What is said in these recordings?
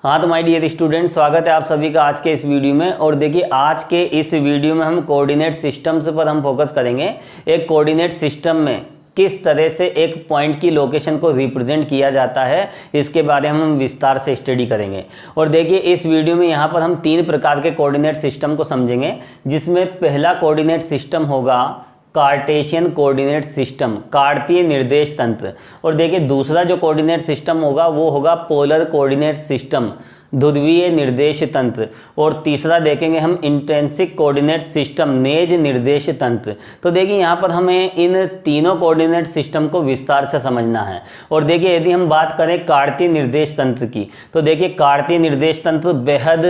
हाँ तो my dear student, स्वागत है आप सभी का आज के इस वीडियो में। और देखिए आज के इस वीडियो में हम कोऑर्डिनेट सिस्टम्स पर हम फोकस करेंगे। एक कोऑर्डिनेट सिस्टम में किस तरह से एक पॉइंट की लोकेशन को रिप्रेजेंट किया जाता है, इसके बारे में हम विस्तार से स्टडी करेंगे। और देखिए इस वीडियो में यहाँ पर हम 3 प्रकार के कोऑर्डिनेट सिस्टम को समझेंगे, जिसमें पहला कोऑर्डिनेट सिस्टम होगा कार्टेशियन कोऑर्डिनेट सिस्टम, कार्तीय निर्देश तंत्र। और देखिए दूसरा जो कोऑर्डिनेट सिस्टम होगा वो होगा पोलर कोऑर्डिनेट सिस्टम, ध्रुवीय निर्देश तंत्र। और तीसरा देखेंगे हम इंट्रिंसिक कोऑर्डिनेट सिस्टम, नेज निर्देश तंत्र। तो देखिए यहाँ पर हमें इन तीनों कोऑर्डिनेट सिस्टम को विस्तार से समझना है। और देखिए यदि हम बात करें कार्तीय निर्देश तंत्र की, तो देखिए कार्तीय निर्देश तंत्र बेहद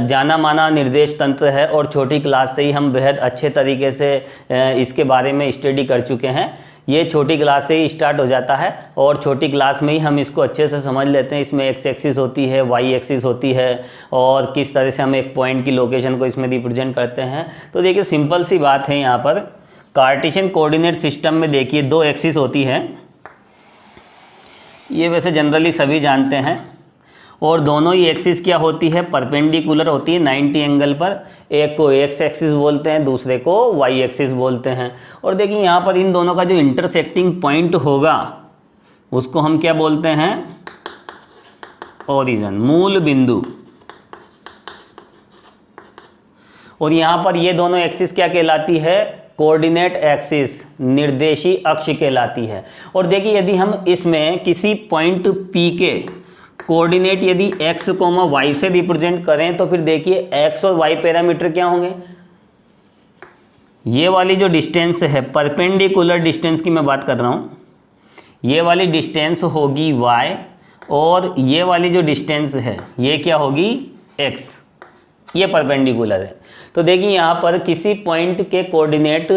जाना माना निर्देश तंत्र है और छोटी क्लास से ही हम बेहद अच्छे तरीके से इसके बारे में स्टडी कर चुके हैं। ये छोटी क्लास से ही स्टार्ट हो जाता है और छोटी क्लास में ही हम इसको अच्छे से समझ लेते हैं। इसमें एक्स एक्सिस होती है, वाई एक्सिस होती है और किस तरह से हम एक पॉइंट की लोकेशन को इसमें रिप्रेजेंट करते हैं। तो देखिए सिंपल सी बात है, यहाँ पर कार्टेशियन कोऑर्डिनेट सिस्टम में देखिए 2 एक्सिस होती है, ये वैसे जनरली सभी जानते हैं। और दोनों ही एक्सिस क्या होती है, परपेंडिकुलर होती है 90 एंगल पर। एक को एक्स एक्सिस बोलते हैं, दूसरे को वाई एक्सिस बोलते हैं। और देखिए यहाँ पर इन दोनों का जो इंटरसेक्टिंग पॉइंट होगा उसको हम क्या बोलते हैं, ओरिजिन, मूल बिंदु। और यहाँ पर ये दोनों एक्सिस क्या कहलाती है, कोऑर्डिनेट एक्सिस, निर्देशी अक्ष कहलाती है। और देखिए यदि हम इसमें किसी पॉइंट P के कोऑर्डिनेट यदि x, y से रिप्रेजेंट करें तो फिर देखिए x और y पैरामीटर क्या होंगे। ये वाली जो डिस्टेंस है, परपेंडिकुलर डिस्टेंस की मैं बात कर रहा हूँ, ये वाली डिस्टेंस होगी y और ये वाली जो डिस्टेंस है ये क्या होगी, x। ये परपेंडिकुलर है। तो देखिए यहाँ पर किसी पॉइंट के कोऑर्डिनेट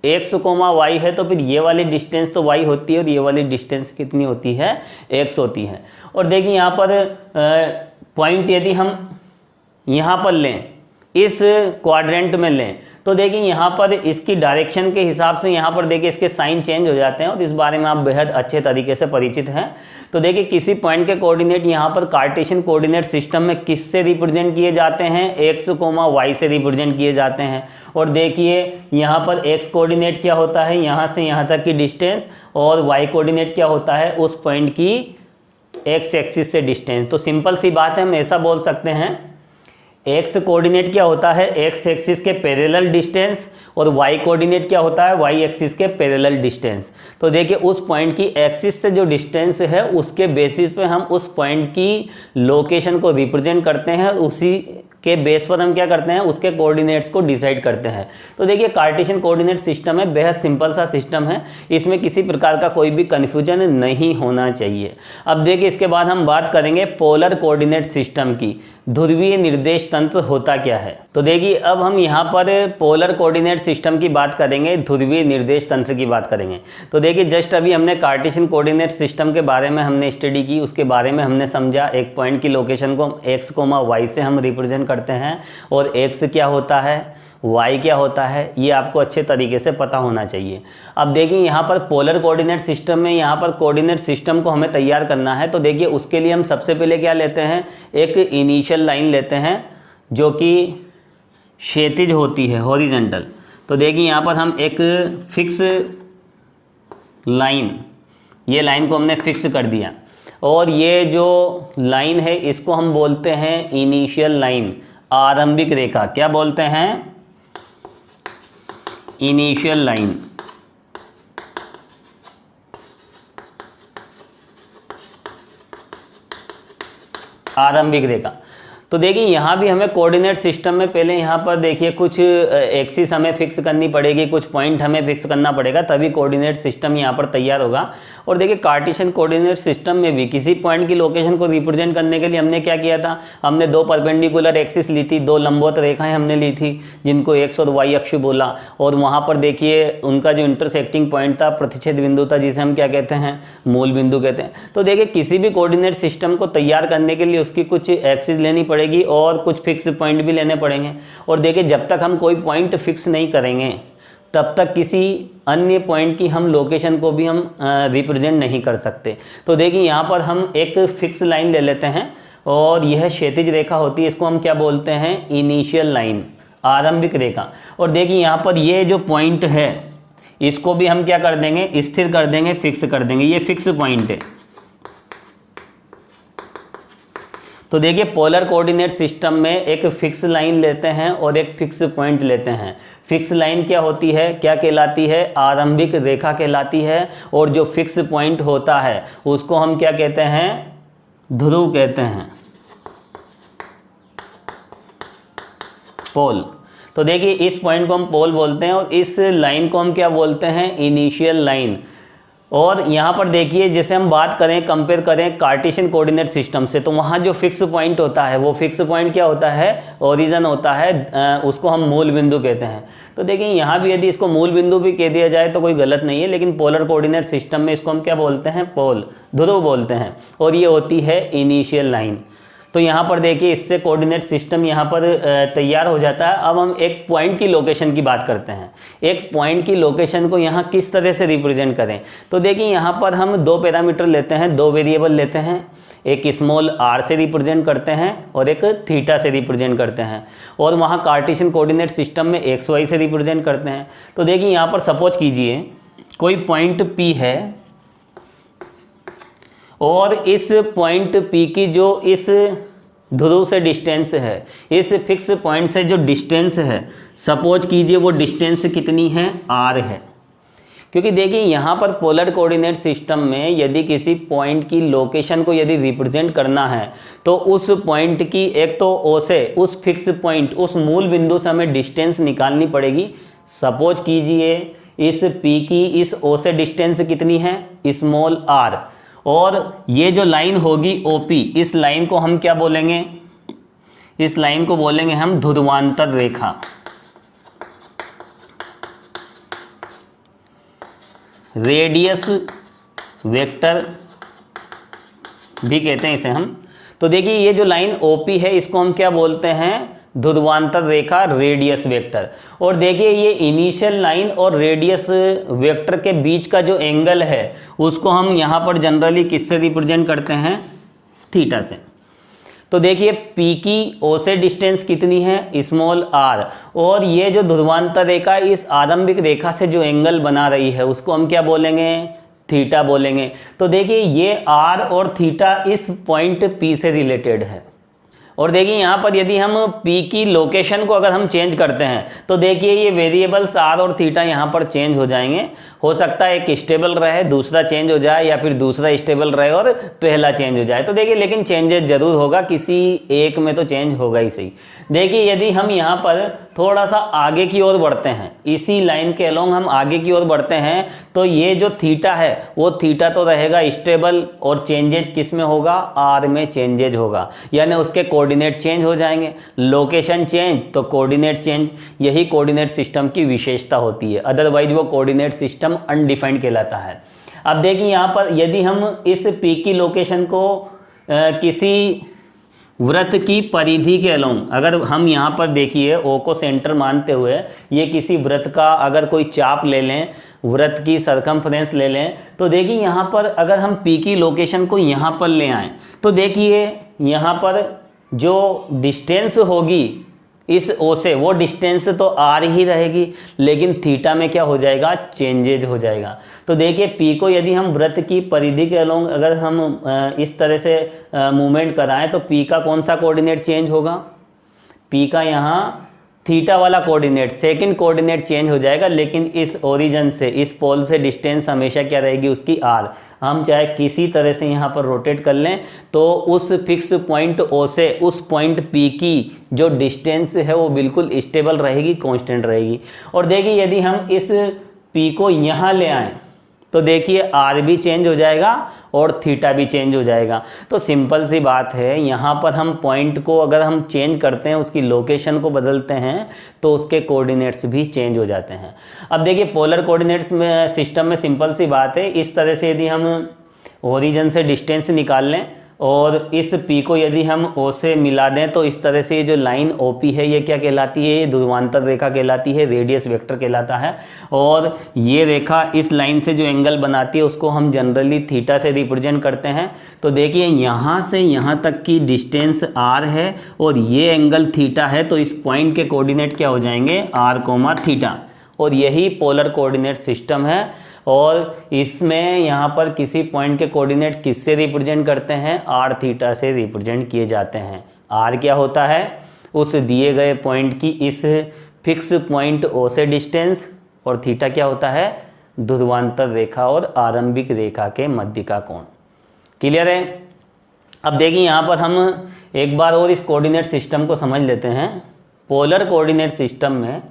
x, y है तो फिर ये वाली डिस्टेंस तो y होती है और ये वाली डिस्टेंस कितनी होती है, x होती है। और देखिए यहाँ पर पॉइंट यदि हम यहाँ पर लें, इस क्वाड्रेंट में लें, तो देखिए यहाँ पर इसकी डायरेक्शन के हिसाब से यहाँ पर देखिए इसके साइन चेंज हो जाते हैं और इस बारे में आप बेहद अच्छे तरीके से परिचित हैं। तो देखिए किसी पॉइंट के कोऑर्डिनेट यहाँ पर कार्टेशियन कोऑर्डिनेट सिस्टम में किससे रिप्रेजेंट किए जाते हैं, एक्स, वाई से रिप्रेजेंट किए जाते हैं। और देखिए यहाँ पर एक्स कोऑर्डिनेट क्या होता है, यहाँ से यहाँ तक की डिस्टेंस, और वाई कोऑर्डिनेट क्या होता है, उस पॉइंट की एक्स एक्सिस से डिस्टेंस। तो सिंपल सी बात है, हम ऐसा बोल सकते हैं एक्स कोऑर्डिनेट क्या होता है, एक्स एक्सिस के पैरेलल डिस्टेंस, और वाई कोऑर्डिनेट क्या होता है, वाई एक्सिस के पैरेलल डिस्टेंस। तो देखिए उस पॉइंट की एक्सिस से जो डिस्टेंस है उसके बेसिस पे हम उस पॉइंट की लोकेशन को रिप्रेजेंट करते हैं, उसी के बेस पर हम क्या करते हैं, उसके कोऑर्डिनेट्स को डिसाइड करते हैं। तो देखिए कार्टेशियन कोऑर्डिनेट सिस्टम है, बेहद सिंपल सा सिस्टम है, इसमें किसी प्रकार का कोई भी कन्फ्यूजन नहीं होना चाहिए। अब देखिए इसके बाद हम बात करेंगे पोलर कोऑर्डिनेट सिस्टम की, ध्रुवीय निर्देश तंत्र होता क्या है। तो देखिए अब हम यहाँ पर पोलर कोऑर्डिनेट सिस्टम की बात करेंगे, ध्रुवीय निर्देश तंत्र की बात करेंगे। तो देखिए जस्ट अभी हमने कार्टेशियन कोऑर्डिनेट सिस्टम के बारे में हमने स्टडी की, उसके बारे में हमने समझा एक पॉइंट की लोकेशन को x, y से हम रिप्रेजेंट करते हैं, और x क्या होता है, y क्या होता है, ये आपको अच्छे तरीके से पता होना चाहिए। अब देखिए यहाँ पर पोलर कोऑर्डिनेट सिस्टम में यहाँ पर कोऑर्डिनेट सिस्टम को हमें तैयार करना है। तो देखिए उसके लिए हम सबसे पहले क्या लेते हैं, एक इनिशियल लाइन लेते हैं जो कि क्षैतिज होती है, हॉरिजॉन्टल। तो देखिए यहाँ पर हम एक फिक्स लाइन, ये लाइन को हमने फिक्स कर दिया, और ये जो लाइन है इसको हम बोलते हैं इनिशियल लाइन, आरंभिक रेखा। क्या बोलते हैं, इनिशियल लाइन। आरंभिक रेखा। तो देखिए यहाँ भी हमें कोऑर्डिनेट सिस्टम में पहले यहाँ पर देखिए कुछ एक्सिस हमें फिक्स करनी पड़ेगी, कुछ पॉइंट हमें फिक्स करना पड़ेगा, तभी कोऑर्डिनेट सिस्टम यहाँ पर तैयार होगा। और देखिए कार्टेशियन कोऑर्डिनेट सिस्टम में भी किसी पॉइंट की लोकेशन को रिप्रेजेंट करने के लिए हमने क्या किया था, हमने 2 परपेंडिकुलर एक्सिस ली थी, 2 लंबवत रेखाएं हमने ली थी जिनको एक्स और वाई अक्ष बोला। और वहाँ पर देखिए उनका जो इंटरसेक्टिंग पॉइंट था, प्रतिच्छेद बिंदु था, जिसे हम क्या कहते हैं, मूल बिंदु कहते हैं। तो देखिए किसी भी कोऑर्डिनेट सिस्टम को तैयार करने के लिए उसकी कुछ एक्सिस लेनी पड़ेगी और कुछ फिक्स पॉइंट भी लेने पड़ेंगे। और देखिए जब तक हम कोई पॉइंट फिक्स नहीं करेंगे तब तक किसी अन्य पॉइंट की हम लोकेशन को भी हम रिप्रेजेंट नहीं कर सकते। तो देखिए यहाँ पर हम एक फिक्स लाइन ले लेते हैं और यह क्षैतिज रेखा होती है, इसको हम क्या बोलते हैं, इनिशियल लाइन, आरंभिक रेखा। और देखिए यहाँ पर ये जो पॉइंट है इसको भी हम क्या कर देंगे, स्थिर कर देंगे, फिक्स कर देंगे, ये फिक्स पॉइंट है। तो देखिए पोलर कोऑर्डिनेट सिस्टम में एक फिक्स लाइन लेते हैं और एक फिक्स पॉइंट लेते हैं। फिक्स लाइन क्या होती है, क्या कहलाती है, आरंभिक रेखा कहलाती है। और जो फिक्स पॉइंट होता है उसको हम क्या कहते हैं, ध्रुव कहते हैं, पोल। तो देखिए इस पॉइंट को हम पोल बोलते हैं और इस लाइन को हम क्या बोलते हैं, इनिशियल लाइन। और यहाँ पर देखिए जैसे हम बात करें, कंपेयर करें कार्टेशियन कोऑर्डिनेट सिस्टम से, तो वहाँ जो फिक्स पॉइंट होता है वो फिक्स पॉइंट क्या होता है, ओरिजिन होता है, उसको हम मूल बिंदु कहते हैं। तो देखिए यहाँ भी यदि इसको मूल बिंदु भी कह दिया जाए तो कोई गलत नहीं है, लेकिन पोलर कोऑर्डिनेट सिस्टम में इसको हम क्या बोलते हैं, पोल, ध्रुव बोलते हैं। और ये होती है इनिशियल लाइन। तो यहाँ पर देखिए इससे कोऑर्डिनेट सिस्टम यहाँ पर तैयार हो जाता है। अब हम एक पॉइंट की लोकेशन की बात करते हैं। एक पॉइंट की लोकेशन को यहाँ किस तरह से रिप्रेजेंट करें, तो देखिए यहाँ पर हम दो पैरामीटर लेते हैं, दो वेरिएबल लेते हैं, एक स्मॉल r से रिप्रेजेंट करते हैं और एक थीटा से रिप्रेजेंट करते हैं। और वहाँ कार्टेशियन कोऑर्डिनेट सिस्टम में xy से रिप्रेजेंट करते हैं। तो देखिए यहाँ पर सपोज कीजिए कोई पॉइंट P है और इस पॉइंट P की जो इस ध्रुव से डिस्टेंस है, इस फिक्स पॉइंट से जो डिस्टेंस है, सपोज कीजिए वो डिस्टेंस कितनी है, r है। क्योंकि देखिए यहाँ पर पोलर कोऑर्डिनेट सिस्टम में यदि किसी पॉइंट की लोकेशन को यदि रिप्रेजेंट करना है तो उस पॉइंट की एक तो O से, उस फिक्स पॉइंट, उस मूल बिंदु से हमें डिस्टेंस निकालनी पड़ेगी। सपोज कीजिए इस P की इस O से डिस्टेंस कितनी है, स्मॉल r। और ये जो लाइन होगी OP, इस लाइन को हम क्या बोलेंगे, इस लाइन को बोलेंगे हम ध्रुवांतर रेखा। रेडियस वेक्टर भी कहते हैं इसे हम। तो देखिए ये जो लाइन OP है इसको हम क्या बोलते हैं, ध्रुवांतर रेखा, रेडियस वेक्टर। और देखिए ये इनिशियल लाइन और रेडियस वेक्टर के बीच का जो एंगल है उसको हम यहाँ पर जनरली किससे रिप्रेजेंट करते हैं, थीटा से। तो देखिए P की O से डिस्टेंस कितनी है, स्मॉल r। और ये जो ध्रुवांतर रेखा इस आरंभिक रेखा से जो एंगल बना रही है उसको हम क्या बोलेंगे, थीटा बोलेंगे। तो देखिए ये r और थीटा इस पॉइंट P से रिलेटेड है। और देखिए यहाँ पर यदि हम P की लोकेशन को अगर हम चेंज करते हैं तो देखिए ये वेरिएबल्स r और थीटा यहाँ पर चेंज हो जाएंगे। हो सकता है एक स्टेबल रहे, दूसरा चेंज हो जाए, या फिर दूसरा स्टेबल रहे और पहला चेंज हो जाए। तो देखिए लेकिन चेंजेस जरूर होगा, किसी एक में तो चेंज होगा ही सही। देखिए यदि हम यहाँ पर थोड़ा सा आगे की ओर बढ़ते हैं, इसी लाइन के अलोंग हम आगे की ओर बढ़ते हैं, तो ये जो थीटा है वो थीटा तो रहेगा स्टेबल, और चेंजेज किस में होगा, r में चेंजेज होगा, यानी उसके कोऑर्डिनेट चेंज हो जाएंगे। लोकेशन चेंज तो कोऑर्डिनेट चेंज, यही कोऑर्डिनेट सिस्टम की विशेषता होती है। अदरवाइज वो कोऑर्डिनेट सिस्टम अनडिफाइंड कहलाता है। अब देखिए यहाँ पर यदि हम इस P की लोकेशन को किसी वृत्त की परिधि के अलोंग, अगर हम यहाँ पर देखिए O को सेंटर मानते हुए ये किसी वृत्त का अगर कोई चाप ले लें, वृत्त की सरकमफ्रेंस ले लें, तो देखिए यहाँ पर अगर हम P की लोकेशन को यहाँ पर ले आएँ तो देखिए यहाँ पर जो डिस्टेंस होगी इस O से, वो डिस्टेंस तो r ही रहेगी, लेकिन थीटा में क्या हो जाएगा, चेंजेज हो जाएगा। तो देखिए P को यदि हम वृत्त की परिधि के अलोंग अगर हम इस तरह से मूवमेंट कराएं तो P का कौन सा कोऑर्डिनेट चेंज होगा, P का यहाँ थीटा वाला कोऑर्डिनेट, सेकंड कोऑर्डिनेट चेंज हो जाएगा, लेकिन इस ओरिजिन से, इस पोल से डिस्टेंस हमेशा क्या रहेगी, उसकी r। हम चाहे किसी तरह से यहाँ पर रोटेट कर लें तो उस फिक्स पॉइंट O से उस पॉइंट P की जो डिस्टेंस है वो बिल्कुल स्टेबल रहेगी, कांस्टेंट रहेगी। और देखिए यदि हम इस P को यहाँ ले आएँ तो देखिए r भी चेंज हो जाएगा और थीटा भी चेंज हो जाएगा। तो सिंपल सी बात है, यहाँ पर हम पॉइंट को अगर हम चेंज करते हैं, उसकी लोकेशन को बदलते हैं, तो उसके कोऑर्डिनेट्स भी चेंज हो जाते हैं। अब देखिए पोलर कोऑर्डिनेट्स में सिस्टम में सिंपल सी बात है, इस तरह से यदि हम ओरिजिन से डिस्टेंस निकाल लें और इस P को यदि हम O से मिला दें तो इस तरह से ये जो लाइन OP है ये क्या कहलाती है, ये ध्रुवांतर रेखा कहलाती है, रेडियस वेक्टर कहलाता है। और ये रेखा इस लाइन से जो एंगल बनाती है उसको हम जनरली थीटा से रिप्रेजेंट करते हैं। तो देखिए यहाँ से यहाँ तक की डिस्टेंस r है और ये एंगल थीटा है, तो इस पॉइंट के कोऑर्डिनेट क्या हो जाएंगे, r, थीटा। और यही पोलर कोऑर्डिनेट सिस्टम है। और इसमें यहाँ पर किसी पॉइंट के कोऑर्डिनेट किससे रिप्रेजेंट करते हैं, r थीटा से रिप्रेजेंट किए जाते हैं। r क्या होता है, उस दिए गए पॉइंट की इस फिक्स पॉइंट O से डिस्टेंस, और थीटा क्या होता है, ध्रुवांतर रेखा और आरंभिक रेखा के मध्य का कोण। क्लियर है। अब देखिए यहाँ पर हम एक बार और इस कोऑर्डिनेट सिस्टम को समझ लेते हैं। पोलर कोऑर्डिनेट सिस्टम में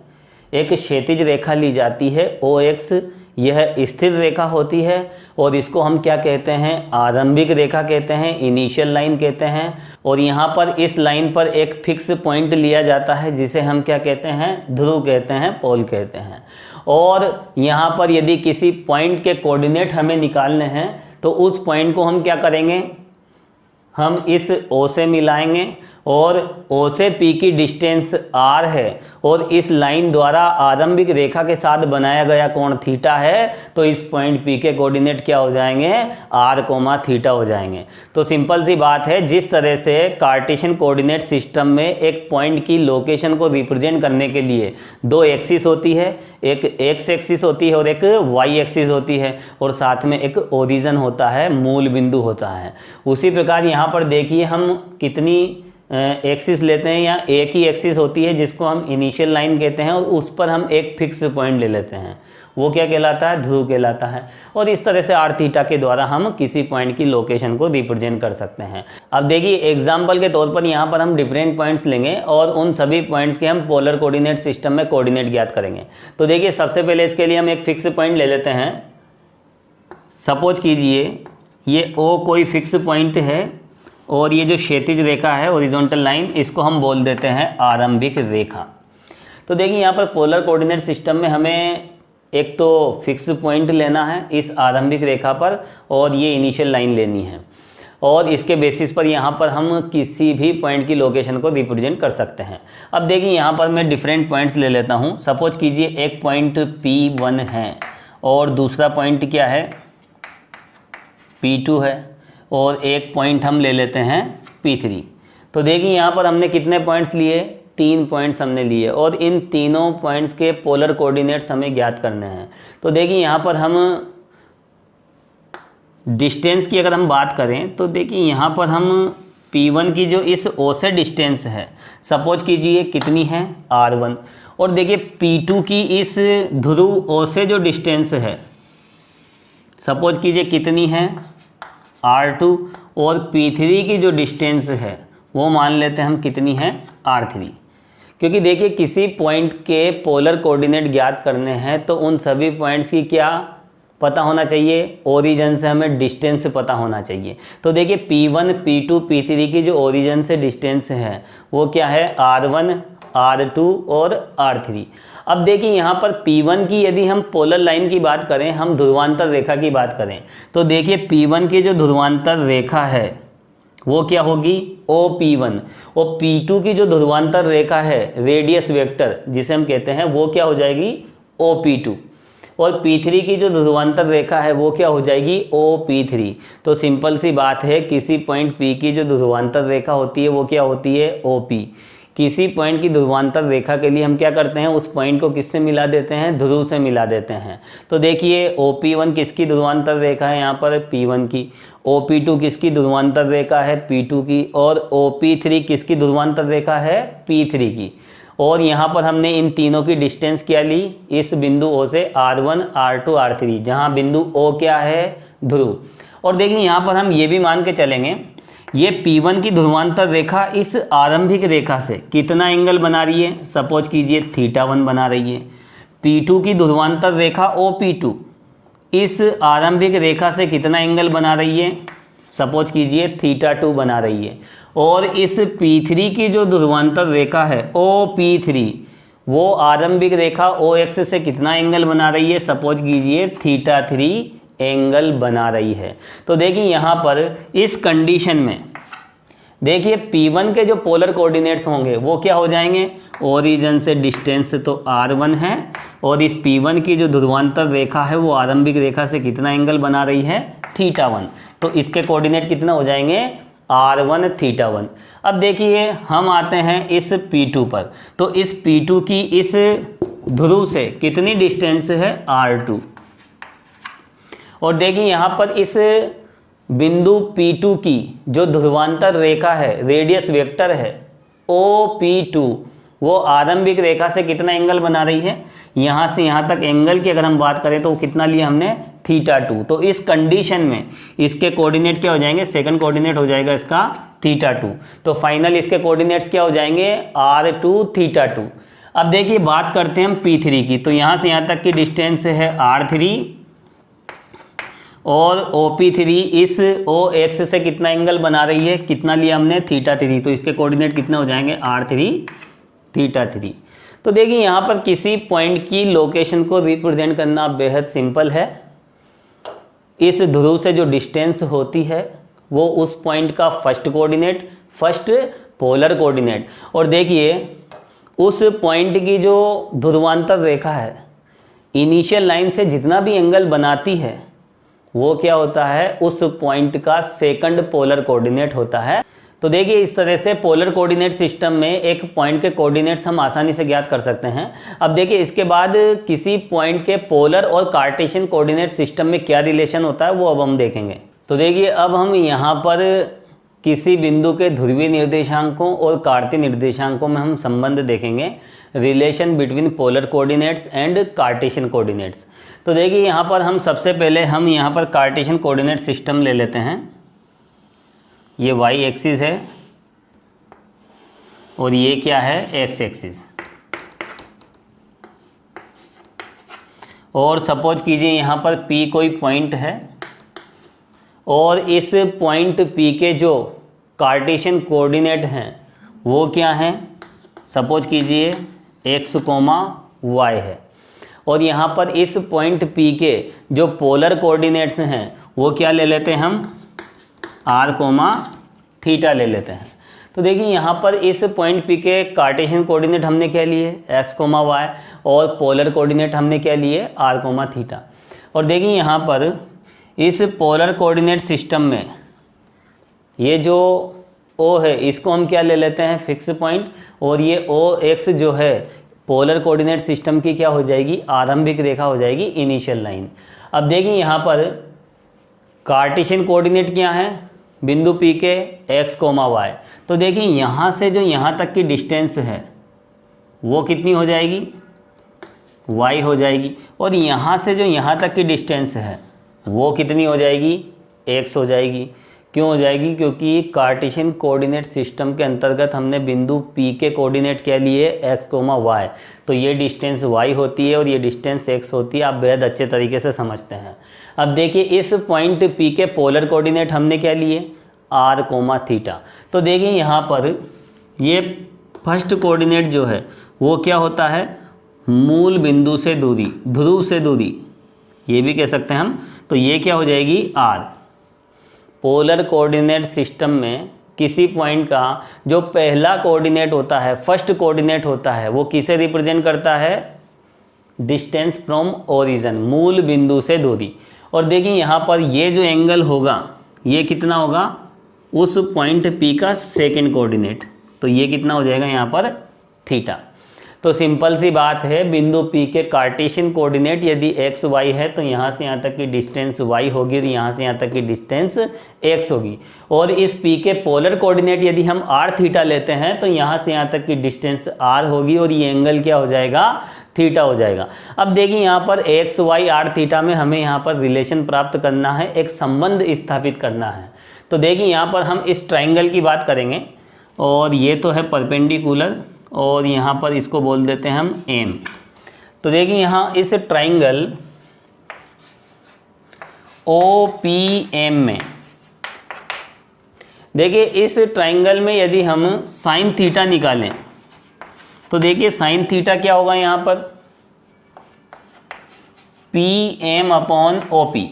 एक क्षैतिज रेखा ली जाती है OX, यह स्थिर रेखा होती है और इसको हम क्या कहते हैं, आरंभिक रेखा कहते हैं, इनिशियल लाइन कहते हैं। और यहाँ पर इस लाइन पर एक फिक्स पॉइंट लिया जाता है जिसे हम क्या कहते हैं, ध्रुव कहते हैं, पोल कहते हैं। और यहाँ पर यदि किसी पॉइंट के कोऑर्डिनेट हमें निकालने हैं तो उस पॉइंट को हम क्या करेंगे, हम इस O से मिलाएंगे और O से P की डिस्टेंस r है और इस लाइन द्वारा आरंभिक रेखा के साथ बनाया गया कोण थीटा है, तो इस पॉइंट P के कोऑर्डिनेट क्या हो जाएंगे, r, थीटा हो जाएंगे। तो सिंपल सी बात है, जिस तरह से कार्टेशियन कोऑर्डिनेट सिस्टम में एक पॉइंट की लोकेशन को रिप्रेजेंट करने के लिए दो एक्सिस होती है, एक x एक्सिस होती है और एक y एक्सिस होती है, और साथ में एक ओरिजिन होता है, मूल बिंदु होता है। उसी प्रकार यहाँ पर देखिए हम कितनी एक्सिस लेते हैं, या एक ही एक्सिस होती है जिसको हम इनिशियल लाइन कहते हैं, और उस पर हम एक फिक्स पॉइंट ले लेते हैं, वो क्या कहलाता है, ध्रुव कहलाता है। और इस तरह से r थीटा के द्वारा हम किसी पॉइंट की लोकेशन को रिप्रेजेंट कर सकते हैं। अब देखिए एग्जांपल के तौर पर यहाँ पर हम डिफरेंट पॉइंट्स लेंगे और उन सभी पॉइंट्स के हम पोलर कोऑर्डिनेट सिस्टम में कोऑर्डिनेट ज्ञात करेंगे। तो देखिए सबसे पहले इसके लिए हम एक फिक्स पॉइंट ले लेते हैं। सपोज कीजिए ये O कोई फिक्स पॉइंट है और ये जो क्षैतिज रेखा है, हॉरिजॉन्टल लाइन, इसको हम बोल देते हैं आरंभिक रेखा। तो देखिए यहाँ पर पोलर कोऑर्डिनेट सिस्टम में हमें एक तो फिक्स पॉइंट लेना है इस आरंभिक रेखा पर, और ये इनिशियल लाइन लेनी है, और इसके बेसिस पर यहाँ पर हम किसी भी पॉइंट की लोकेशन को रिप्रेजेंट कर सकते हैं। अब देखिए यहाँ पर मैं डिफरेंट पॉइंट्स ले लेता हूँ। सपोज कीजिए एक पॉइंट P1 है और दूसरा पॉइंट क्या है, P2 है, और एक पॉइंट हम ले लेते हैं P3। तो देखिए यहाँ पर हमने कितने पॉइंट्स लिए, 3 पॉइंट्स हमने लिए, और इन तीनों पॉइंट्स के पोलर कोऑर्डिनेट्स हमें ज्ञात करने हैं। तो देखिए यहाँ पर हम डिस्टेंस की अगर हम बात करें तो देखिए यहाँ पर हम P1 की जो इस O से डिस्टेंस है, सपोज कीजिए कितनी है, R1, और देखिए P2 की इस ध्रुव O से जो डिस्टेंस है, सपोज कीजिए कितनी है, R2, और P3 की जो डिस्टेंस है वो मान लेते हैं हम कितनी है, R3। क्योंकि देखिए किसी पॉइंट के पोलर कोऑर्डिनेट ज्ञात करने हैं तो उन सभी पॉइंट्स की क्या पता होना चाहिए, ओरिजिन से हमें डिस्टेंस पता होना चाहिए। तो देखिए P1, P2, P3 की जो ओरिजिन से डिस्टेंस है वो क्या है, R1, R2 और R3। अब देखिए यहाँ पर P1 की यदि हम पोलर लाइन की बात करें, हम ध्रुवांतर रेखा की बात करें, तो देखिए P1 की जो ध्रुवांतर रेखा है वो क्या होगी, OP1, और P2 की जो ध्रुवांतर रेखा है, रेडियस वेक्टर जिसे हम कहते हैं, वो क्या हो जाएगी, OP2, और P3 की जो ध्रुवांतर रेखा है वो क्या हो जाएगी, OP3। तो सिंपल सी बात है, किसी पॉइंट P की जो ध्रुवांतर रेखा होती है वो क्या होती है, OP। किसी पॉइंट की ध्रुवांतर रेखा के लिए हम क्या करते हैं, उस पॉइंट को किससे मिला देते हैं, ध्रुव से मिला देते हैं। तो देखिए OP1 किसकी ध्रुवांतर रेखा है, यहाँ पर P1 की, OP2 किसकी ध्रुवांतर रेखा है, P2 की, और OP3 किसकी ध्रुवांतर रेखा है, P3 की। और यहाँ पर हमने इन तीनों की डिस्टेंस क्या ली, इस बिंदु O से R1, R2, R3, जहाँ बिंदु O क्या है, ध्रुव। और देखिए यहाँ पर हम ये भी मान के चलेंगे, ये P1 की ध्रुवांतर रेखा इस आरंभिक रेखा से कितना एंगल बना रही है, सपोज कीजिए θ1 बना रही है। P2 की ध्रुवांतर रेखा OP2 इस आरंभिक रेखा से कितना एंगल बना रही है, सपोज कीजिए θ2 बना रही है। और इस P3 की जो ध्रुवांतर रेखा है OP3, वो आरंभिक रेखा OX से कितना एंगल बना रही है, सपोज कीजिए θ3 एंगल बना रही है। तो देखिए यहाँ पर इस कंडीशन में देखिए P1 के जो पोलर कोऑर्डिनेट्स होंगे वो क्या हो जाएंगे, ओरिजिन से डिस्टेंस तो R1 है और इस P1 की जो ध्रुवांतर रेखा है वो आरंभिक रेखा से कितना एंगल बना रही है, θ1। तो इसके कोऑर्डिनेट कितना हो जाएंगे, R1 θ1। अब देखिए हम आते हैं इस P2 पर, तो इस P2 की इस ध्रुव से कितनी डिस्टेंस है, R2। और देखिए यहाँ पर इस बिंदु P2 की जो ध्रुवांतर रेखा है, रेडियस वेक्टर है OP2, वो आरंभिक रेखा से कितना एंगल बना रही है, यहाँ से यहाँ तक एंगल की अगर हम बात करें तो कितना लिया हमने, θ2। तो इस कंडीशन में इसके कोऑर्डिनेट क्या हो जाएंगे, सेकंड कोऑर्डिनेट हो जाएगा इसका θ2। तो फाइनल इसके कोऑर्डिनेट्स क्या हो जाएंगे, R2 θ2। अब देखिए बात करते हैं हम P3 की, तो यहाँ से यहाँ तक की डिस्टेंस है R3 और OP3 इस OX से कितना एंगल बना रही है, कितना लिया हमने, θ3। तो इसके कोऑर्डिनेट कितने हो जाएंगे, R3 θ3। तो देखिए यहाँ पर किसी पॉइंट की लोकेशन को रिप्रेजेंट करना बेहद सिंपल है। इस ध्रुव से जो डिस्टेंस होती है वो उस पॉइंट का first coordinate, first polar coordinate, और देखिए उस पॉइंट की जो ध्रुवांतर रेखा है इनिशियल लाइन से जितना भी एंगल बनाती है वो क्या होता है, उस पॉइंट का सेकंड पोलर कोऑर्डिनेट होता है। तो देखिए इस तरह से पोलर कोऑर्डिनेट सिस्टम में एक पॉइंट के कोऑर्डिनेट्स हम आसानी से ज्ञात कर सकते हैं। अब देखिए इसके बाद किसी पॉइंट के पोलर और कार्टेशियन कोऑर्डिनेट सिस्टम में क्या रिलेशन होता है वो अब हम देखेंगे। तो देखिए अब हम यहाँ पर किसी बिंदु के ध्रुवीय निर्देशांकों और कार्तीय निर्देशांकों में हम संबंध देखेंगे, relation between polar coordinates and Cartesian coordinates. तो देखिए यहाँ पर हम सबसे पहले हम यहाँ पर कार्टेशियन कोऑर्डिनेट सिस्टम ले लेते हैं। ये y एक्सिस है और ये क्या है, x एक्सिस। और सपोज कीजिए यहाँ पर P कोई पॉइंट है और इस पॉइंट P के जो कार्टेशियन कोऑर्डिनेट हैं वो क्या हैं, सपोज कीजिए x, y है। और यहाँ पर इस पॉइंट P के जो पोलर कोऑर्डिनेट्स हैं वो क्या ले लेते हैं हम, r, θ ले लेते हैं। तो देखिए यहाँ पर इस पॉइंट P के कार्टेशियन कोऑर्डिनेट हमने क्या लिए, x, y, और पोलर कोऑर्डिनेट हमने क्या लिए, r, θ। और देखिए यहाँ पर इस पोलर कोऑर्डिनेट सिस्टम में ये जो O है इसको हम क्या ले लेते हैं, फिक्स पॉइंट, और ये OX जो है पोलर कोऑर्डिनेट सिस्टम की क्या हो जाएगी, आरंभिक रेखा हो जाएगी, इनिशियल लाइन। अब देखिए यहाँ पर कार्टेशियन कोऑर्डिनेट क्या है, बिंदु P के x, y। तो देखिए यहाँ से जो यहाँ तक की डिस्टेंस है वो कितनी हो जाएगी, y हो जाएगी, और यहाँ से जो यहाँ तक की डिस्टेंस है वो कितनी हो जाएगी, x हो जाएगी। क्यों हो जाएगी, क्योंकि कार्टेशियन कोऑर्डिनेट सिस्टम के अंतर्गत हमने बिंदु P के कोऑर्डिनेट क्या लिए, x, y। तो ये डिस्टेंस y होती है और ये डिस्टेंस x होती है, आप बेहद अच्छे तरीके से समझते हैं। अब देखिए इस पॉइंट P के पोलर कोऑर्डिनेट हमने क्या लिए, r, θ। तो देखिए यहाँ पर ये फर्स्ट कोऑर्डिनेट जो है वो क्या होता है, मूल बिंदु से दूरी, ध्रुव से दूरी, ये भी कह सकते हैं हम। तो ये क्या हो जाएगी, r। पोलर कोऑर्डिनेट सिस्टम में किसी पॉइंट का जो पहला कोऑर्डिनेट होता है, फर्स्ट कोऑर्डिनेट होता है, वो किसे रिप्रेजेंट करता है, डिस्टेंस फ्रॉम ओरिजिन, मूल बिंदु से दूरी। और देखिए यहाँ पर ये जो एंगल होगा ये कितना होगा, उस पॉइंट P का सेकंड कोऑर्डिनेट। तो ये कितना हो जाएगा यहाँ पर, θ। तो सिंपल सी बात है, बिंदु P के कार्टेशियन कोऑर्डिनेट यदि x, y है तो यहाँ से यहाँ तक की डिस्टेंस y होगी और यहाँ से यहाँ तक की डिस्टेंस x होगी। और इस P के पोलर कोऑर्डिनेट यदि हम r, θ लेते हैं तो यहाँ से यहाँ तक की डिस्टेंस r होगी और ये एंगल क्या हो जाएगा, θ हो जाएगा। अब देखिए यहाँ पर x, y, r, θ में हमें यहाँ पर रिलेशन प्राप्त करना है, एक संबंध स्थापित करना है। तो देखिए यहाँ पर हम इस ट्राइंगल की बात करेंगे और ये तो है परपेंडिकुलर और यहाँ पर इसको बोल देते हैं हम M। तो देखिए यहाँ इस ट्राइंगल OPM में देखिए इस ट्राइंगल में यदि हम साइन थीटा निकालें तो देखिए साइन थीटा क्या होगा, यहाँ पर PM/OP।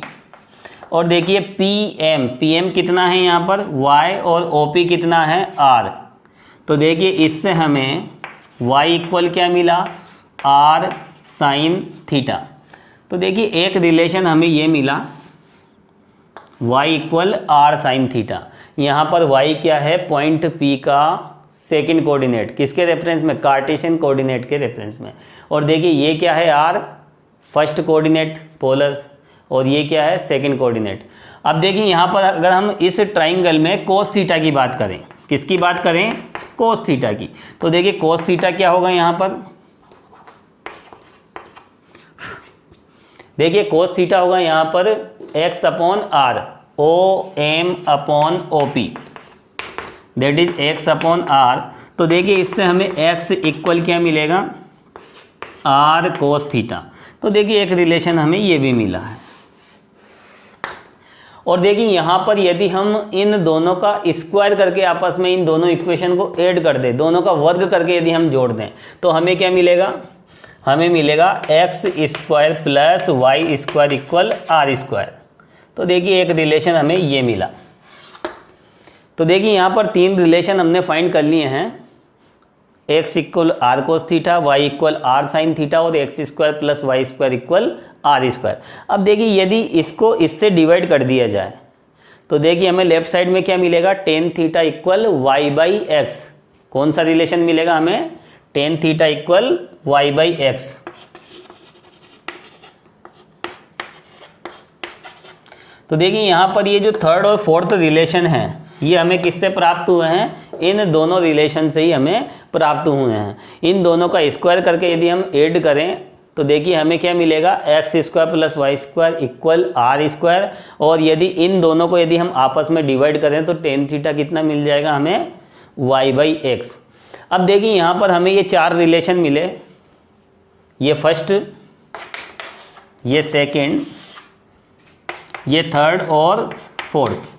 और देखिए पी एम कितना है यहाँ पर y और OP कितना है r। तो देखिए इससे हमें y इक्वल क्या मिला r साइन थीटा। तो देखिए एक रिलेशन हमें ये मिला y equal r sine theta. यहाँ पर y क्या है पॉइंट P का सेकंड कोऑर्डिनेट, किसके रेफरेंस में कार्टेशियन कोऑर्डिनेट के रेफरेंस में। और देखिए ये क्या है r फर्स्ट कोऑर्डिनेट पोलर, और ये क्या है सेकंड कोऑर्डिनेट। अब देखिए यहाँ पर अगर हम इस ट्राइंगल में कोस थीटा की बात करें, किसकी बात करें कोस थीटा की, तो देखिए कोस थीटा क्या होगा यहाँ पर, देखिए कोस थीटा होगा यहाँ पर x upon r OM upon OP, that is x upon r। तो देखिए इससे हमें x इक्वल क्या मिलेगा r कोस थीटा। तो देखिए एक रिलेशन हमें ये भी मिला है। और देखिए यहाँ पर यदि हम इन दोनों का स्क्वायर करके आपस में इन दोनों इक्वेशन को ऐड कर दें, दोनों का वर्ग करके यदि हम जोड़ दें, तो हमें क्या मिलेगा, हमें मिलेगा x square plus Y square equal are square. तो देखिए एक रिलेशन हमें ये मिला। तो देखिए यहाँ पर तीन रिलेशन हमने फाइंड कर लिए हैं, X equal R cos theta, Y equal R sine theta और X square plus Y square equal are square. अब देखिए यदि इसको इससे डिवाइड कर दिया जाए तो देखिए हमें लेफ्ट साइड में क्या मिलेगा tan theta equal y by x. कौन सा रिलेशन मिलेगा हमें, tan theta equal y by x. तो देखिए यहाँ पर ये जो थर्ड और फोर्थ रिलेशन है ये हमें किससे प्राप्त हुए हैं, इन दोनों रिलेशन से ही हमें प्राप्त हुए हैं। इन दोनों का स्क्वायर करके यदि हम ऐड करें तो देखिए हमें क्या मिलेगा x square plus Y square equal are square. और यदि इन दोनों को यदि हम आपस में डिवाइड करें तो टेन थीटा कितना मिल जाएगा हमें वाई बाई एक्स। अब देखिए यहाँ पर हमें ये चार रिलेशन मिले, ये फर्स्ट, ये सेकंड, ये थर्ड और फोर्थ।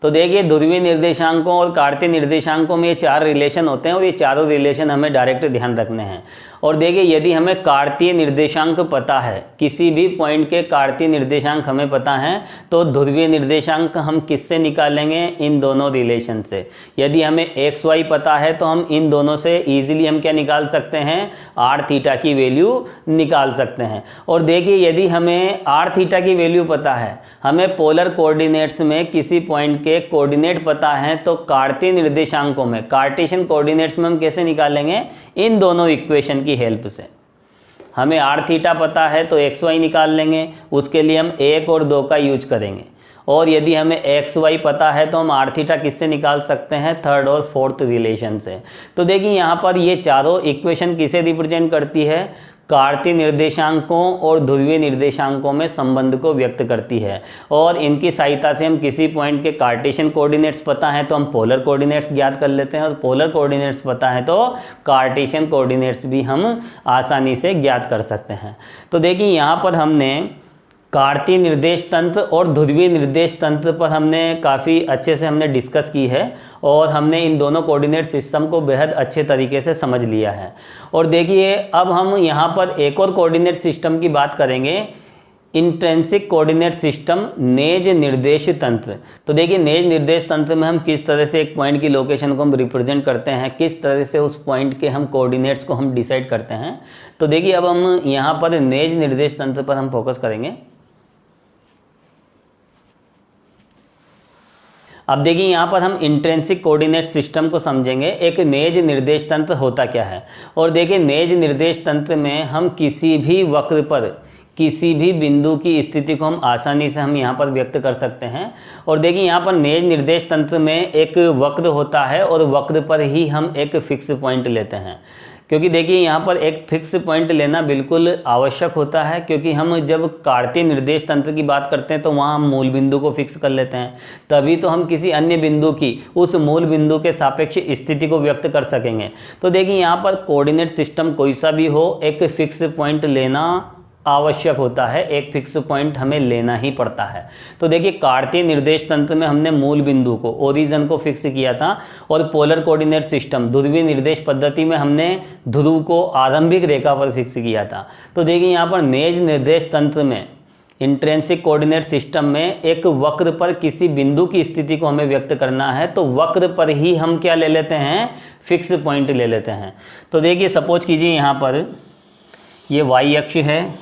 तो देखिए ध्रुवीय निर्देशांकों और कार्तीय निर्देशांकों में ये चार रिलेशन होते हैं और ये चारों रिलेशन हमें डायरेक्ट ध्यान रखने हैं। और देखिए यदि हमें कार्तीय निर्देशांक पता है, किसी भी पॉइंट के कार्तीय निर्देशांक हमें पता है, तो ध्रुवीय निर्देशांक हम किससे निकालेंगे, इन दोनों रिलेशन से। यदि हमें एक्स वाई पता है तो हम इन दोनों से ईजिली हम क्या निकाल सकते हैं, आर थीटा की वैल्यू निकाल सकते हैं। और देखिए यदि हमें आर थीटा की वैल्यू पता है, हमें पोलर कोऑर्डिनेट्स में किसी पॉइंट के कोऑर्डिनेट पता है, तो कार्तीय निर्देशांकों में कार्टेशियन कोऑर्डिनेट्स में हम कैसे निकालेंगे, इन दोनों इक्वेशन की हेल्प से। हमें आर थीटा पता है तो एक्स वाई निकाल लेंगे, उसके लिए हम 1 और 2 का यूज करेंगे। और यदि हमें एक्स वाई पता है तो हम आर थीटा किससे निकाल सकते हैं, थर्ड और फोर्थ रिलेशन से। तो देखिए यहाँ पर ये चारों इक्वेशन किसे रिप्रेजेंट करती है, कार्तीय निर्देशांकों और ध्रुवीय निर्देशांकों में संबंध को व्यक्त करती है। और इनकी सहायता से हम किसी पॉइंट के कार्टेशियन कोऑर्डिनेट्स पता है तो हम पोलर कोऑर्डिनेट्स ज्ञात कर लेते हैं, और पोलर कोऑर्डिनेट्स पता है तो कार्टेशियन कोऑर्डिनेट्स भी हम आसानी से ज्ञात कर सकते हैं। तो देखिए यहाँ पर हमने कार्तीय निर्देश तंत्र और ध्रुवीय निर्देश तंत्र पर हमने काफ़ी अच्छे से हमने डिस्कस की है, और हमने इन दोनों कोऑर्डिनेट सिस्टम को बेहद अच्छे तरीके से समझ लिया है। और देखिए अब हम यहाँ पर एक और कोऑर्डिनेट सिस्टम की बात करेंगे, इंट्रिंसिक कोऑर्डिनेट सिस्टम, नेज निर्देश तंत्र। तो देखिए नेज निर्देश तंत्र में हम किस तरह से एक पॉइंट की लोकेशन को हम रिप्रेजेंट करते हैं, किस तरह से उस पॉइंट के हम कोऑर्डिनेट्स को हम डिसाइड करते हैं। तो देखिए अब हम यहाँ पर नेज निर्देश तंत्र पर हम फोकस करेंगे। अब देखिए यहाँ पर हम इंट्रिंसिक कोऑर्डिनेट सिस्टम को समझेंगे, एक नेज निर्देश तंत्र होता क्या है। और देखिए नेज निर्देश तंत्र में हम किसी भी वक्र पर किसी भी बिंदु की स्थिति को हम आसानी से हम यहाँ पर व्यक्त कर सकते हैं। और देखिए यहाँ पर नेज निर्देश तंत्र में एक वक्र होता है और वक्र पर ही हम एक फिक्स पॉइंट लेते हैं, क्योंकि देखिए यहाँ पर एक फिक्स पॉइंट लेना बिल्कुल आवश्यक होता है, क्योंकि हम जब कार्तीय निर्देश तंत्र की बात करते हैं तो वहाँ हम मूल बिंदु को फिक्स कर लेते हैं, तभी तो हम किसी अन्य बिंदु की उस मूल बिंदु के सापेक्ष स्थिति को व्यक्त कर सकेंगे। तो देखिए यहाँ पर कोऑर्डिनेट सिस्टम कोई सा भी हो, एक फिक्स पॉइंट लेना आवश्यक होता है, एक फिक्स पॉइंट हमें लेना ही पड़ता है। तो देखिए कार्तीय निर्देश तंत्र में हमने मूल बिंदु को, ओरिजिन को फिक्स किया था, और पोलर कोऑर्डिनेट सिस्टम ध्रुवीय निर्देश पद्धति में हमने ध्रुव को आरंभिक रेखा पर फिक्स किया था। तो देखिए यहाँ पर नेज निर्देश तंत्र में इंट्रिंसिक कोऑर्डिनेट सिस्टम में एक वक्र पर किसी बिंदु की स्थिति को हमें व्यक्त करना है तो वक्र पर ही हम क्या ले लेते हैं, फिक्स पॉइंट ले लेते हैं। तो देखिए सपोज कीजिए यहाँ पर ये y अक्ष है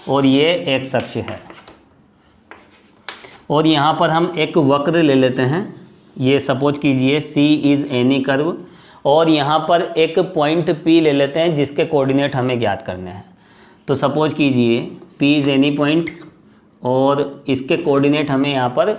और ये x अक्ष है और यहाँ पर हम एक वक्र ले लेते हैं। ये सपोज कीजिए C इज़ एनी कर्व और यहाँ पर एक पॉइंट P ले लेते हैं जिसके कोऑर्डिनेट हमें ज्ञात करने हैं। तो सपोज कीजिए P इज़ एनी पॉइंट और इसके कोऑर्डिनेट हमें यहाँ पर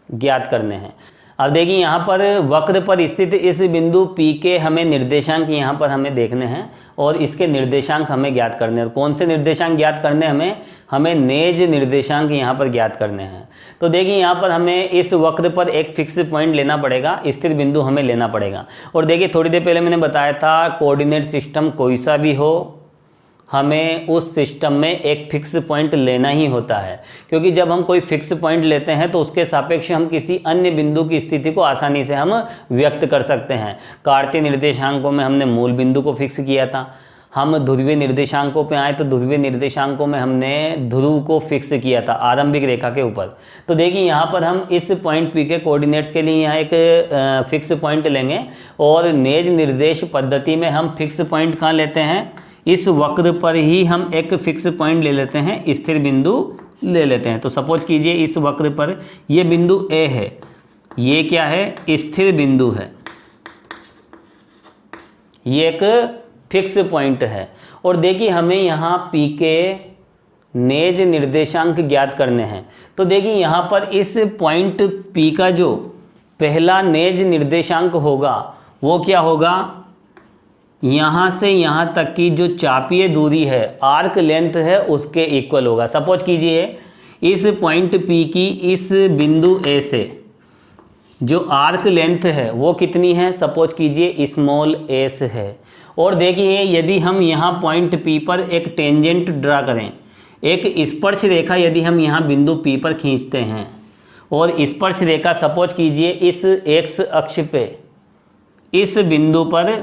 ज्ञात करने हैं। अब देखिए यहाँ पर वक्र पर स्थित इस बिंदु P के हमें निर्देशांक यहाँ पर हमें देखने हैं और इसके निर्देशांक हमें ज्ञात करने हैं। कौन से निर्देशांक ज्ञात करने हैं हमें नेज निर्देशांक यहाँ पर ज्ञात करने हैं। तो देखिए यहाँ पर हमें इस वक्र पर एक फिक्स पॉइंट लेना पड़ेगा, स्थिर बिंदु हमें लेना पड़ेगा। और देखिए थोड़ी देर पहले मैंने बताया था कोऑर्डिनेट सिस्टम कोई सा भी हो हमें उस सिस्टम में एक फिक्स पॉइंट लेना ही होता है, क्योंकि जब हम कोई फिक्स पॉइंट लेते हैं तो उसके सापेक्ष हम किसी अन्य बिंदु की स्थिति को आसानी से हम व्यक्त कर सकते हैं। कार्तीय निर्देशांकों में हमने मूल बिंदु को फिक्स किया था, हम ध्रुवीय निर्देशांकों पे आए तो ध्रुवीय निर्देशांकों में हमने ध्रुव को फिक्स किया था आरंभिक रेखा के ऊपर। तो देखिए यहाँ पर हम इस पॉइंट P के कोऑर्डिनेट्स के लिए यहाँ एक फिक्स पॉइंट लेंगे और नेज निर्देश पद्धति में हम फिक्स पॉइंट कहाँ लेते हैं, इस वक्र पर ही हम एक फिक्स पॉइंट ले लेते हैं, स्थिर बिंदु ले लेते हैं। तो सपोज कीजिए इस वक्र पर ये बिंदु A है, ये क्या है, स्थिर बिंदु है, ये एक फिक्स पॉइंट है। और देखिए हमें यहाँ P के नेज निर्देशांक ज्ञात करने हैं। तो देखिए यहाँ पर इस पॉइंट P का जो पहला नेज निर्देशांक होगा वो क्या होगा, यहाँ से यहाँ तक की जो चापीय दूरी है, आर्क लेंथ है, उसके इक्वल होगा। सपोज कीजिए इस पॉइंट P की इस बिंदु A से जो आर्क लेंथ है वो कितनी है, सपोज कीजिए स्मॉल s है। और देखिए यदि हम यहाँ पॉइंट P पर एक टेंजेंट ड्रा करें, एक स्पर्श रेखा यदि हम यहाँ बिंदु P पर खींचते हैं और स्पर्श रेखा सपोज कीजिए इस x अक्ष पे इस बिंदु पर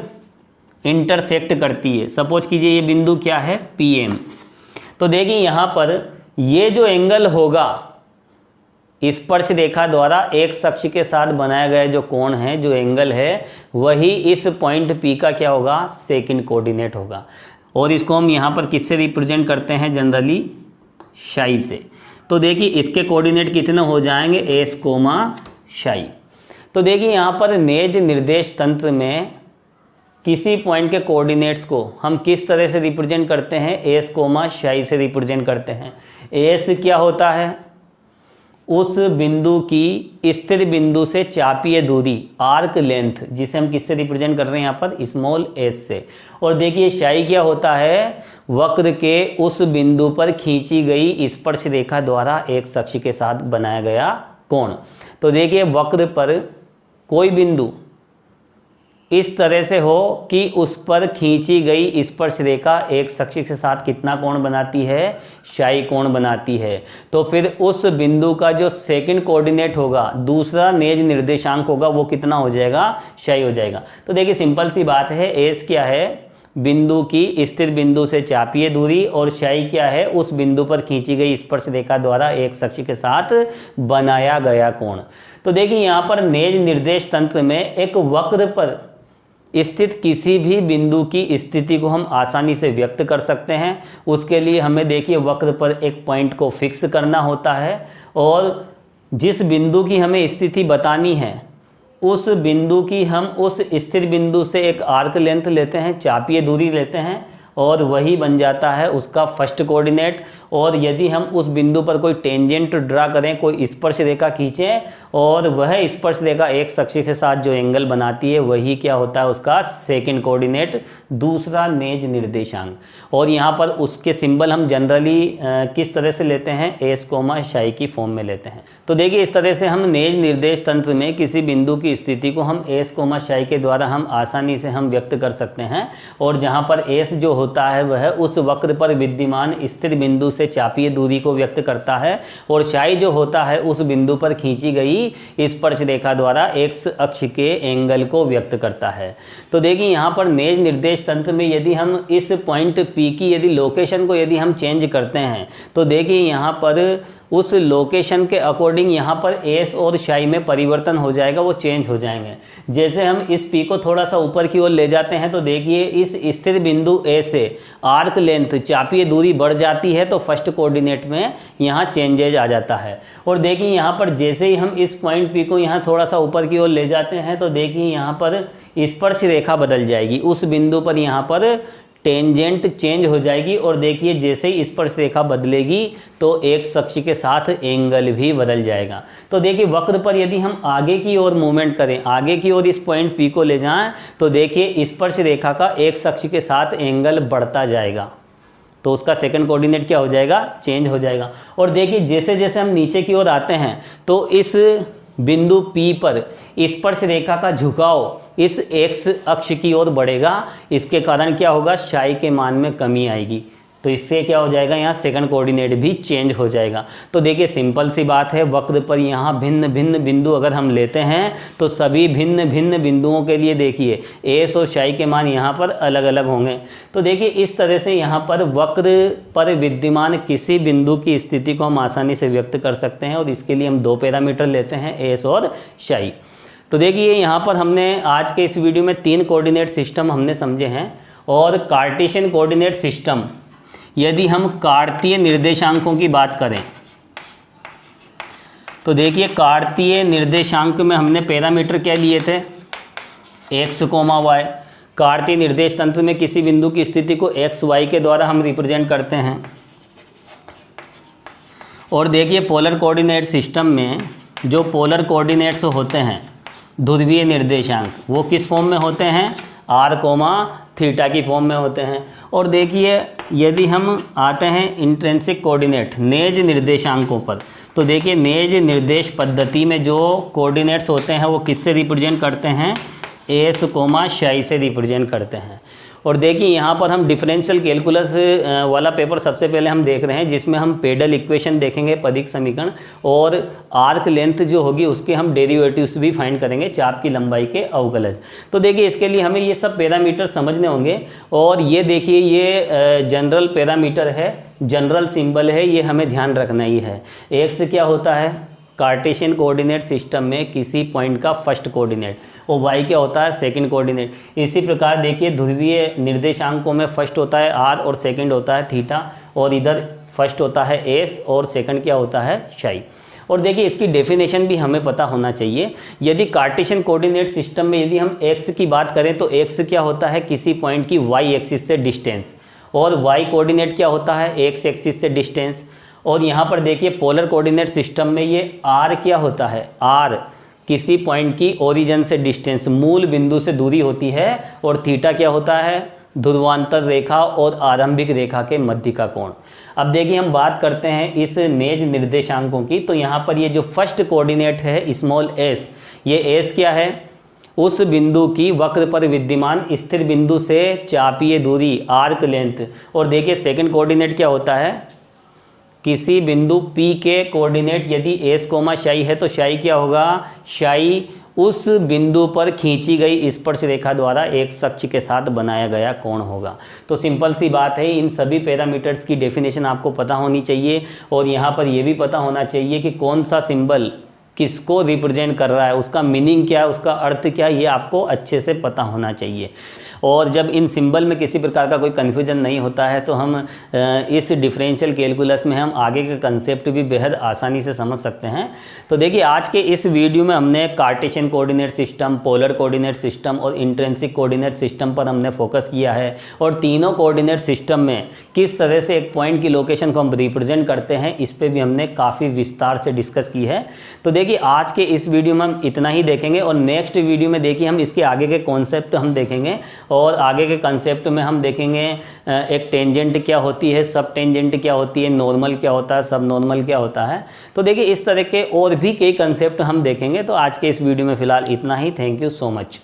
इंटरसेक्ट करती है, सपोज कीजिए ये बिंदु क्या है, PM। तो देखिए यहाँ पर ये जो एंगल होगा स्पर्श रेखा द्वारा एक अक्ष के साथ बनाया गया जो कोण है, जो एंगल है, वही इस पॉइंट P का क्या होगा, सेकंड कोऑर्डिनेट होगा। और इसको हम यहाँ पर किससे रिप्रेजेंट करते हैं, जनरली शाई से। तो देखिए इसके कोऑर्डिनेट कितने हो जाएंगे, एस कोमा शाई। तो देखिए यहाँ पर नेज निर्देश तंत्र में किसी पॉइंट के कोऑर्डिनेट्स को हम किस तरह से रिप्रेजेंट करते हैं, एस कोमा शाई से रिप्रेजेंट करते हैं। एस क्या होता है, उस बिंदु की स्थिर बिंदु से चापीय दूरी, आर्क लेंथ, जिसे हम किससे रिप्रेजेंट कर रहे हैं यहाँ पर, स्मॉल एस से। और देखिए शाई क्या होता है, वक्र के उस बिंदु पर खींची गई स्पर्श रेखा द्वारा एक अक्ष के साथ बनाया गया कोण। तो देखिए वक्र पर कोई बिंदु इस तरह से हो कि उस पर खींची गई स्पर्श रेखा एक अक्ष के साथ कितना कोण बनाती है, शाई कोण बनाती है। तो फिर उस बिंदु का जो सेकंड कोऑर्डिनेट होगा, दूसरा नेज निर्देशांक होगा, वो कितना हो जाएगा, शाई हो जाएगा। तो देखिए सिंपल सी बात है, एस क्या है, बिंदु की स्थिर बिंदु से चापीय दूरी, और शाई क्या है, उस बिंदु पर खींची गई स्पर्श रेखा द्वारा एक अक्ष के साथ बनाया गया कोण। तो देखिए यहाँ पर नेज निर्देश तंत्र में एक वक्र पर स्थित किसी भी बिंदु की स्थिति को हम आसानी से व्यक्त कर सकते हैं। उसके लिए हमें देखिए वक्र पर एक पॉइंट को फिक्स करना होता है और जिस बिंदु की हमें स्थिति बतानी है उस बिंदु की हम उस स्थिर बिंदु से एक आर्क लेंथ लेते हैं, चापीय दूरी लेते हैं, और वही बन जाता है उसका फर्स्ट कोऑर्डिनेट। और यदि हम उस बिंदु पर कोई टेंजेंट ड्रा करें, कोई स्पर्श रेखा खींचें, और वह स्पर्श रेखा एक अक्ष के साथ जो एंगल बनाती है वही क्या होता है, उसका सेकंड कोऑर्डिनेट, दूसरा नेज निर्देशांक। और यहाँ पर उसके सिंबल हम जनरली किस तरह से लेते हैं, एस कोमा शाई की फॉर्म में लेते हैं। तो देखिए इस तरह से हम नेज निर्देश तंत्र में किसी बिंदु की स्थिति को हम एस कोमा शाई के द्वारा हम आसानी से हम व्यक्त कर सकते हैं। और जहाँ पर एस जो होता है वह उस वक्र पर विद्यमान स्थिर बिंदु से चापीय दूरी को व्यक्त करता है, और psi जो होता है उस बिंदु पर खींची गई स्पर्श रेखा द्वारा x अक्ष के एंगल को व्यक्त करता है। तो देखिए यहाँ पर नेज निर्देश तंत्र में यदि हम इस पॉइंट P की यदि लोकेशन को यदि हम चेंज करते हैं तो देखिए यहाँ पर उस लोकेशन के अकॉर्डिंग यहाँ पर एस और psi में परिवर्तन हो जाएगा, वो चेंज हो जाएंगे। जैसे हम इस P को थोड़ा सा ऊपर की ओर ले जाते हैं तो देखिए इस स्थिर बिंदु A से आर्क लेंथ चापीय दूरी बढ़ जाती है, तो फर्स्ट कोऑर्डिनेट में यहाँ चेंजेज आ जाता है। और देखिए यहाँ पर जैसे ही हम इस पॉइंट P को यहाँ थोड़ा सा ऊपर की ओर ले जाते हैं तो देखिए यहाँ पर स्पर्श रेखा बदल जाएगी, उस बिंदु पर यहाँ पर टेंजेंट चेंज हो जाएगी, और देखिए जैसे ही स्पर्श रेखा बदलेगी तो x अक्ष के साथ एंगल भी बदल जाएगा। तो देखिए वक्र पर यदि हम आगे की ओर मूवमेंट करें, आगे की ओर इस पॉइंट P को ले जाएं तो देखिए स्पर्श रेखा का x अक्ष के साथ एंगल बढ़ता जाएगा, तो उसका सेकंड कोऑर्डिनेट क्या हो जाएगा, चेंज हो जाएगा। और देखिए जैसे जैसे हम नीचे की ओर आते हैं तो इस बिंदु P पर स्पर्श रेखा का झुकाव इस x अक्ष की ओर बढ़ेगा, इसके कारण क्या होगा, psi के मान में कमी आएगी, तो इससे क्या हो जाएगा, यहाँ सेकंड कोऑर्डिनेट भी चेंज हो जाएगा। तो देखिए सिंपल सी बात है, वक्र पर यहाँ भिन्न भिन्न बिंदु अगर हम लेते हैं तो सभी भिन्न भिन्न बिंदुओं के लिए देखिए एस और psi के मान यहाँ पर अलग अलग होंगे। तो देखिए इस तरह से यहाँ पर वक्र पर विद्यमान किसी बिंदु की स्थिति को हम आसानी से व्यक्त कर सकते हैं, और इसके लिए हम दो पैरामीटर लेते हैं, एस और psi। तो देखिए यहाँ पर हमने आज के इस वीडियो में 3 कोऑर्डिनेट सिस्टम हमने समझे हैं। और कार्टेशियन कोऑर्डिनेट सिस्टम, यदि हम कार्तीय निर्देशांकों की बात करें तो देखिए कार्तीय निर्देशांक में हमने पैरामीटर क्या लिए थे, x, y। कार्तीय निर्देश तंत्र में किसी बिंदु की स्थिति को x, y के द्वारा हम रिप्रेजेंट करते हैं। और देखिए पोलर कोऑर्डिनेट सिस्टम में जो पोलर कोऑर्डिनेट्स होते हैं, ध्रुवीय निर्देशांक, वो किस फॉर्म में होते हैं, r, θ की फॉर्म में होते हैं। और देखिए यदि हम आते हैं इंट्रिंसिक कोऑर्डिनेट नेज निर्देशांकों पर, तो देखिए नेज निर्देश पद्धति में जो कोऑर्डिनेट्स होते हैं वो किससे रिप्रेजेंट करते हैं, एस, psi से रिप्रेजेंट करते हैं। और देखिए यहाँ पर हम डिफरेंशियल कैलकुलस वाला पेपर सबसे पहले हम देख रहे हैं, जिसमें हम पेडल इक्वेशन देखेंगे, पदिक समीकरण, और आर्क लेंथ जो होगी उसके हम डेरिवेटिव्स भी फाइंड करेंगे, चाप की लंबाई के अवकलज। तो देखिए इसके लिए हमें ये सब पैरामीटर समझने होंगे। और ये देखिए ये जनरल पैरामीटर है, जनरल सिंबल है, ये हमें ध्यान रखना ही है। एक्स क्या होता है, कार्टेशियन कोऑर्डिनेट सिस्टम में किसी पॉइंट का फर्स्ट कोऑर्डिनेट, और y क्या होता है, सेकंड कोऑर्डिनेट। इसी प्रकार देखिए ध्रुवीय निर्देशांकों में फर्स्ट होता है r और सेकंड होता है थीटा, और इधर फर्स्ट होता है s और सेकंड क्या होता है, psi। और देखिए इसकी डेफिनेशन भी हमें पता होना चाहिए। यदि कार्टेशियन कोऑर्डिनेट सिस्टम में यदि हम x की बात करें तो x क्या होता है, किसी पॉइंट की y एक्सिस से डिस्टेंस, और y कोऑर्डिनेट क्या होता है, x एक्सिस से डिस्टेंस। और यहाँ पर देखिए पोलर कोऑर्डिनेट सिस्टम में ये r क्या होता है, r किसी पॉइंट की ओरिजिन से डिस्टेंस, मूल बिंदु से दूरी होती है, और थीटा क्या होता है, ध्रुवांतर रेखा और आरंभिक रेखा के मध्य का कोण। अब देखिए हम बात करते हैं इस नेज निर्देशांकों की, तो यहाँ पर ये जो फर्स्ट कोऑर्डिनेट है स्मॉल s, ये s क्या है, उस बिंदु की वक्र पर विद्यमान स्थिर बिंदु से चापीय दूरी, आर्क लेंथ। और देखिए सेकंड कोऑर्डिनेट क्या होता है, किसी बिंदु P के कोऑर्डिनेट यदि s, psi है तो psi क्या होगा, psi उस बिंदु पर खींची गई स्पर्श रेखा द्वारा एक अक्ष के साथ बनाया गया कोण होगा। तो सिंपल सी बात है, इन सभी पैरामीटर्स की डेफिनेशन आपको पता होनी चाहिए, और यहाँ पर यह भी पता होना चाहिए कि कौन सा सिंबल किसको रिप्रेजेंट कर रहा है, उसका मीनिंग क्या है, उसका अर्थ क्या है, ये आपको अच्छे से पता होना चाहिए। और जब इन सिंबल में किसी प्रकार का कोई कन्फ्यूजन नहीं होता है तो हम इस डिफरेंशियल कैलकुलस में हम आगे के कंसेप्ट भी बेहद आसानी से समझ सकते हैं। तो देखिए आज के इस वीडियो में हमने Cartesian coordinate system, polar coordinate system और इंट्रिंसिक कोऑर्डिनेट सिस्टम पर हमने फोकस किया है, और तीनों कोऑर्डिनेट सिस्टम में किस तरह से एक पॉइंट की लोकेशन को हम रिप्रेजेंट करते हैं, इस पर भी हमने काफ़ी विस्तार से डिस्कस की है। तो देखिए आज के इस वीडियो में हम इतना ही देखेंगे, और नेक्स्ट वीडियो में देखिए हम इसके आगे के कॉन्सेप्ट हम देखेंगे, और आगे के कंसेप्ट में हम देखेंगे एक टेंजेंट क्या होती है, सब टेंजेंट क्या होती है, नॉर्मल क्या होता है, सब नॉर्मल क्या होता है। तो देखिए इस तरह के और भी कई कंसेप्ट हम देखेंगे। तो आज के इस वीडियो में फ़िलहाल इतना ही। Thank you so much.